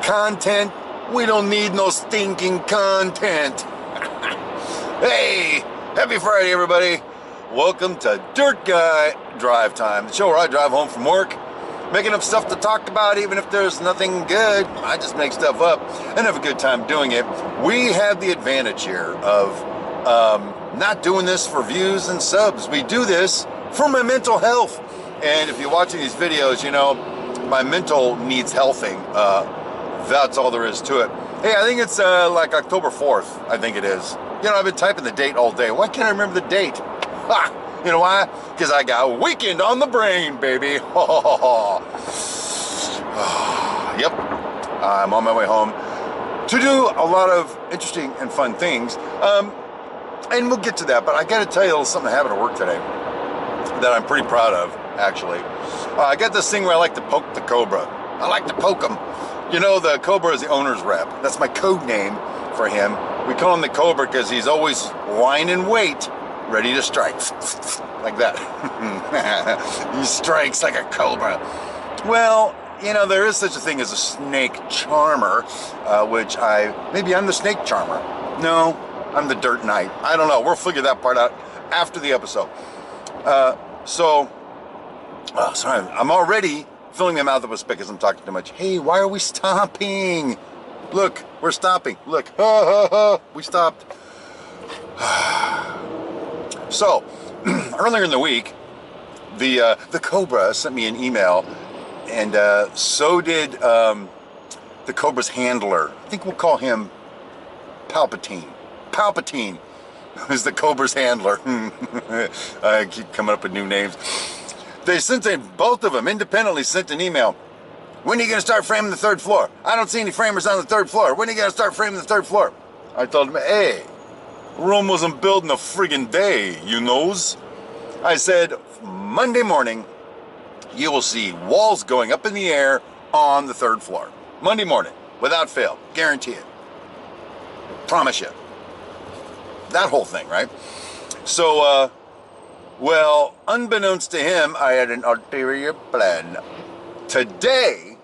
content. We don't need no stinking content. Hey, happy Friday, everybody. Welcome to Dirt Guy Drive Time, the show where I drive home from work, making up stuff to talk about even if there's nothing good. I just make stuff up and have a good time doing it. We have the advantage here of not doing this for views and subs. We do this for my mental health. And if you're watching these videos, you know, my mental needs healthing. That's all there is to it. Hey, I think it's like October 4th, I think it is. You know, I've been typing the date all day. Why can't I remember the date? Ha! You know why? Because I got a weekend on the brain, baby. Yep. I'm on my way home to do a lot of interesting and fun things. And we'll get to that, but I got to tell you a little something that happened at work today that I'm pretty proud of, actually. I got this thing where I like to poke the Cobra. I like to poke him. You know, the Cobra is the owner's rep. That's my code name for him. We call him the Cobra because he's always lying in wait, ready to strike. Like that. He strikes like a cobra. Well, you know, there is such a thing as a snake charmer, maybe I'm the snake charmer. No, I'm the dirt knight. I don't know. We'll figure that part out after the episode. Sorry, I'm already filling my mouth up with spit because I'm talking too much. Hey, why are we stopping? Look, we're stopping. Look, we stopped. So, earlier in the week, the Cobra sent me an email, and so did the Cobra's handler. I think we'll call him Palpatine. Palpatine is the Cobra's handler. I keep coming up with new names. They both of them independently sent an email. When are you going to start framing the third floor? I don't see any framers on the third floor. When are you going to start framing the third floor? I told him, hey, Rome wasn't built in a friggin' day, you knows. I said, Monday morning, you will see walls going up in the air on the third floor. Monday morning, without fail, guarantee it. Promise you. That whole thing, right? So, well, unbeknownst to him, I had an ulterior plan. Today,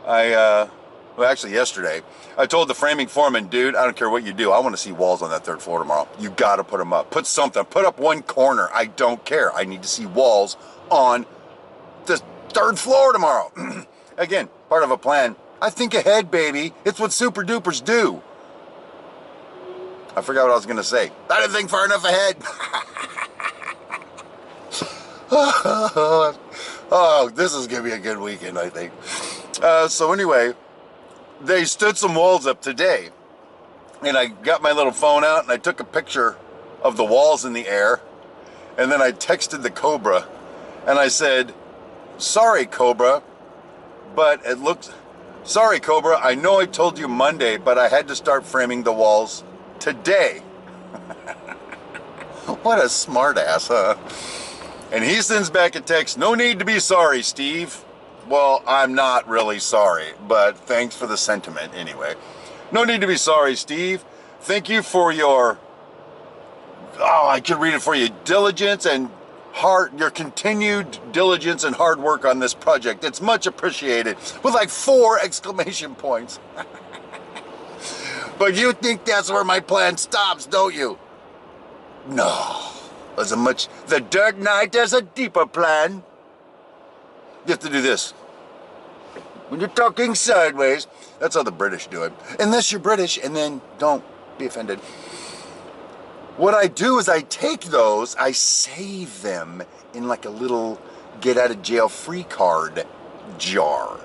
yesterday, I told the framing foreman, dude, I don't care what you do. I want to see walls on that third floor tomorrow. You got to put them up. Put something. Put up one corner. I don't care. I need to see walls on the third floor tomorrow. Again, part of a plan. I think ahead, baby. It's what super dupers do. I forgot what I was going to say. I didn't think far enough ahead. Oh, this is going to be a good weekend, I think. So anyway, they stood some walls up today. And I got my little phone out and I took a picture of the walls in the air. And then I texted the Cobra. And I said, sorry, Cobra, but it looks... Sorry, Cobra, I know I told you Monday, but I had to start framing the walls today. What a smart ass, huh? And he sends back a text, no need to be sorry, Steve. Well, I'm not really sorry, but thanks for the sentiment anyway. No need to be sorry, Steve. Thank you for your, I could read it for you, diligence and your continued diligence and hard work on this project. It's much appreciated, with like 4 exclamation points. But you think that's where my plan stops, don't you? No. The Dirt Knight has a deeper plan. You have to do this. When you're talking sideways, that's how the British do it. Unless you're British, and then don't be offended. What I do is I take those, I save them in like a little get out of jail free card jar.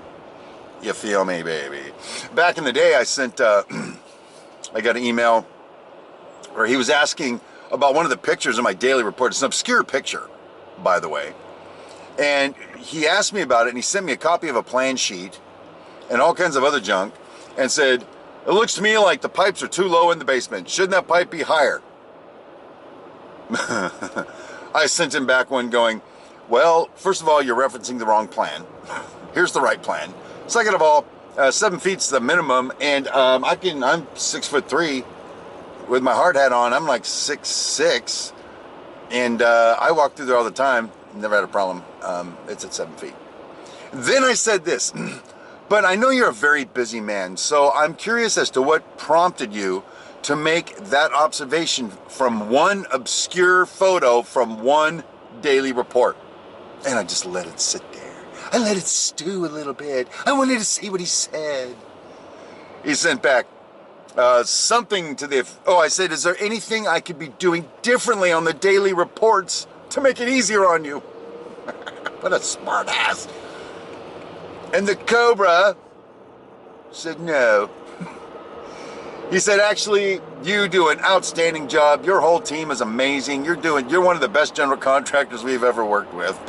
You feel me, baby? Back in the day, I got an email where he was asking about one of the pictures in my daily report. It's an obscure picture, by the way. And he asked me about it, and he sent me a copy of a plan sheet and all kinds of other junk and said, it looks to me like the pipes are too low in the basement. Shouldn't that pipe be higher? I sent him back one going, well, first of all, you're referencing the wrong plan. Here's the right plan. Second of all, 7 feet's the minimum, and I'm 6'3". With my hard hat on, I'm like 6'6", and I walk through there all the time. Never had a problem. It's at 7 feet. Then I said this, But I know you're a very busy man, so I'm curious as to what prompted you to make that observation from one obscure photo from one daily report. And I just let it sit there. I let it stew a little bit. I wanted to see what he said. He sent back something to the... Oh, I said, is there anything I could be doing differently on the daily reports to make it easier on you? What a smart ass. And the Cobra said no. He said, actually, you do an outstanding job. Your whole team is amazing. You're one of the best general contractors we've ever worked with.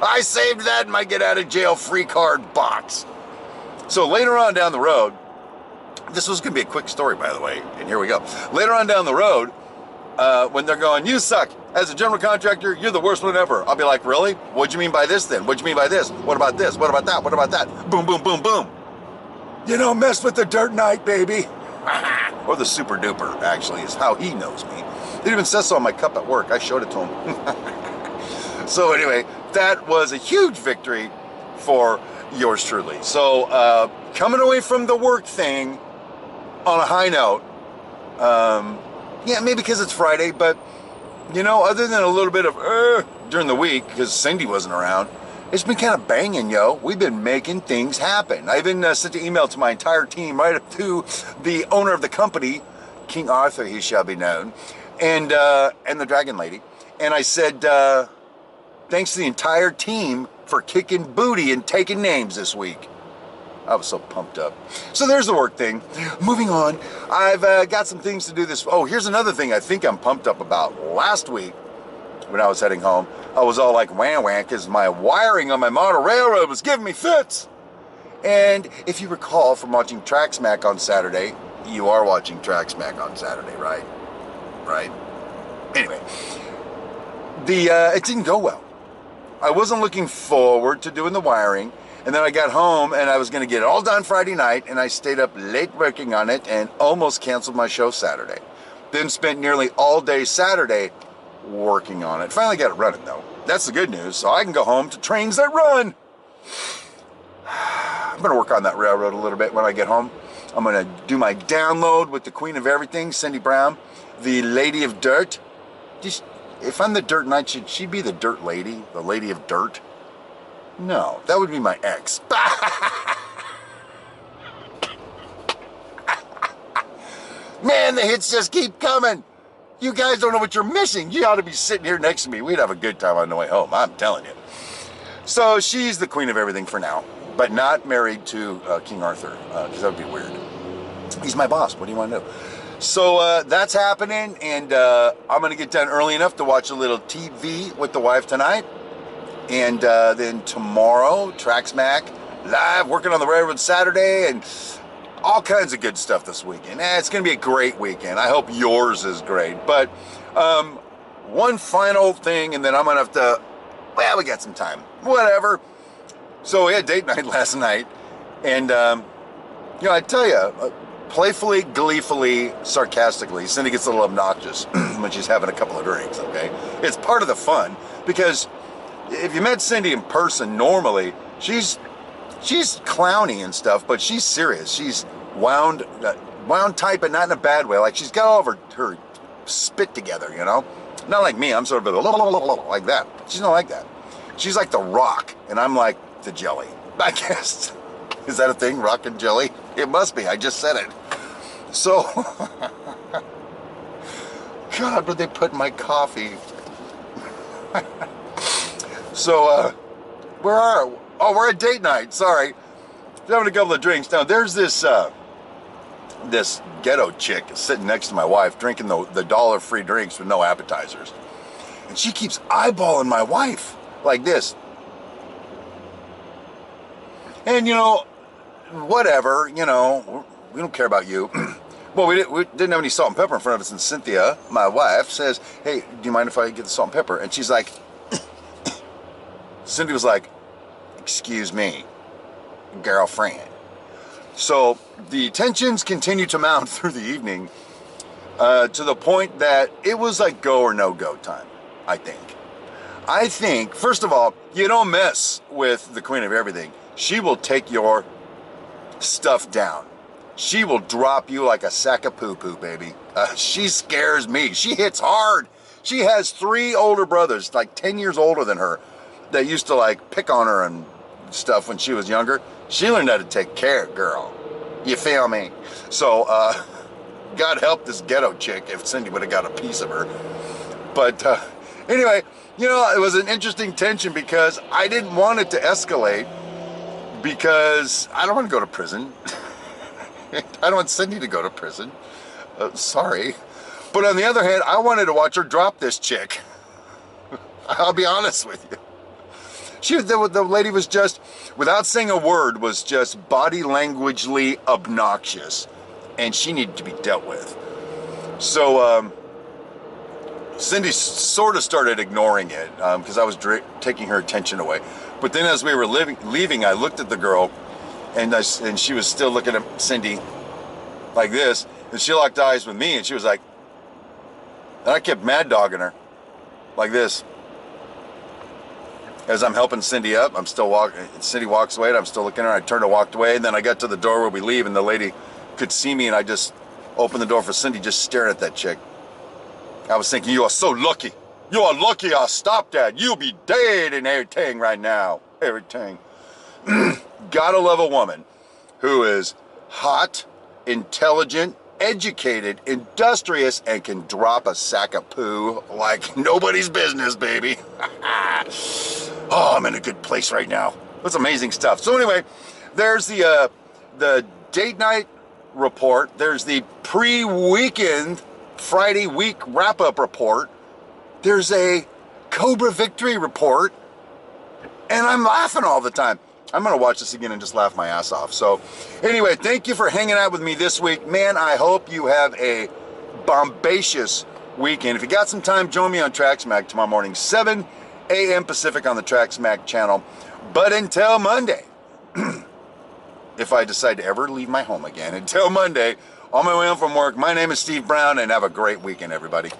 I saved that in my get out of jail free card box. So later on down the road, this was going to be a quick story, by the way, and here we go. Later on down the road, when they're going, you suck. As a general contractor, you're the worst one ever. I'll be like, really? What'd you mean by this then? What'd you mean by this? What about this? What about that? What about that? Boom, boom, boom, boom. You don't mess with the dirt knight, baby. Or the super duper, actually, is how he knows me. It even says so on my cup at work. I showed it to him. So anyway, that was a huge victory for yours truly. So coming away from the work thing on a high note, yeah, maybe because it's Friday, but you know, other than a little bit of during the week, because Cyndi wasn't around, it's been kind of banging, yo. We've been making things happen. I even sent an email to my entire team, right up to the owner of the company, King Arthur, he shall be known, and the Dragon Lady. And I said, thanks to the entire team for kicking booty and taking names this week. I was so pumped up. So there's the work thing. Moving on, I've got some things to do this. Oh, here's another thing I think I'm pumped up about. Last week, when I was heading home, I was all like wah because my wiring on my model railroad was giving me fits. And if you recall from watching Track Smack on Saturday, you are watching Track Smack on Saturday, right? Right? Anyway, it didn't go well. I wasn't looking forward to doing the wiring. And then I got home and I was going to get it all done Friday night, and I stayed up late working on it and almost canceled my show Saturday. Then spent nearly all day Saturday working on it. Finally got it running though. That's the good news. So I can go home to trains that run. I'm going to work on that railroad a little bit when I get home. I'm going to do my download with the queen of everything, Cyndi Brown, the lady of dirt. If I'm the dirt knight, should she be the dirt lady, the lady of dirt? No, that would be my ex. Man, the hits just keep coming. You guys don't know what you're missing. You ought to be sitting here next to me. We'd have a good time on the way home, I'm telling you. So she's the queen of everything for now, but not married to King Arthur, because that would be weird. He's my boss. What do you want to do? So that's happening, and I'm going to get done early enough to watch a little TV with the wife tonight. And then tomorrow, Track Smack, live, working on the railroad Saturday, and all kinds of good stuff this weekend. It's going to be a great weekend. I hope yours is great. But one final thing, and then I'm going to have to, well, we got some time. Whatever. So we had date night last night. And, you know, I tell you, playfully, gleefully, sarcastically, Cyndi gets a little obnoxious when she's having a couple of drinks, okay? It's part of the fun, because if you met Cyndi in person, normally she's clowny and stuff, but she's serious. She's wound tight, but not in a bad way. Like she's got all of her spit together, you know. Not like me. I'm sort of like that. She's not like that. She's like the Rock, and I'm like the jelly. I guess. Is that a thing? Rock and jelly? It must be. I just said it. So, God, what they put in my coffee. So, where are we? Oh, we're at date night. Sorry. Having a couple of drinks. Now, there's this this ghetto chick sitting next to my wife drinking the dollar free drinks with no appetizers. And she keeps eyeballing my wife like this. And, you know, whatever, you know, we don't care about you. Well, we didn't have any salt and pepper in front of us, and Cynthia, my wife, says, hey, do you mind if I get the salt and pepper? And she's like, Cyndi was like, excuse me, girlfriend. So the tensions continued to mount through the evening to the point that it was like go or no go time, I think. I think, first of all, you don't mess with the queen of everything. She will take your stuff down. She will drop you like a sack of poo-poo, baby. She scares me. She hits hard. She has 3 older brothers, like 10 years older than her, that used to like pick on her and stuff when she was younger. She learned how to take care, girl. You feel me? So, God help this ghetto chick if Cyndi would have got a piece of her. But anyway, you know, it was an interesting tension because I didn't want it to escalate because I don't want to go to prison. I don't want Cyndi to go to prison. Sorry. But on the other hand, I wanted to watch her drop this chick. I'll be honest with you. The lady was just, without saying a word, was just body languagely obnoxious. And she needed to be dealt with. So, Cyndi sort of started ignoring it because I was taking her attention away. But then as we were leaving, I looked at the girl and she was still looking at Cyndi like this. And she locked eyes with me and she was like, and I kept mad dogging her like this. As I'm helping Cyndi up, I'm still walking. Cyndi walks away and I'm still looking at her. I turned and walked away. And then I got to the door where we leave and the lady could see me and I just opened the door for Cyndi, just staring at that chick. I was thinking, you are so lucky. You are lucky I stopped that. You'll be dead and everything right now. Everything. Gotta love a woman who is hot, intelligent, educated, industrious, and can drop a sack of poo like nobody's business, baby. Oh, I'm in a good place right now. That's amazing stuff. So anyway, there's the date night report. There's the pre-weekend Friday week wrap-up report. There's a Cobra victory report. And I'm laughing all the time. I'm going to watch this again and just laugh my ass off. So anyway, thank you for hanging out with me this week. Man, I hope you have a bombacious weekend. If you got some time, join me on TrackSmack tomorrow morning, 7 a.m. Pacific on the TrackSmack channel. But until Monday, if I decide to ever leave my home again, until Monday, on my way home from work, my name is Steve Brown, and have a great weekend, everybody.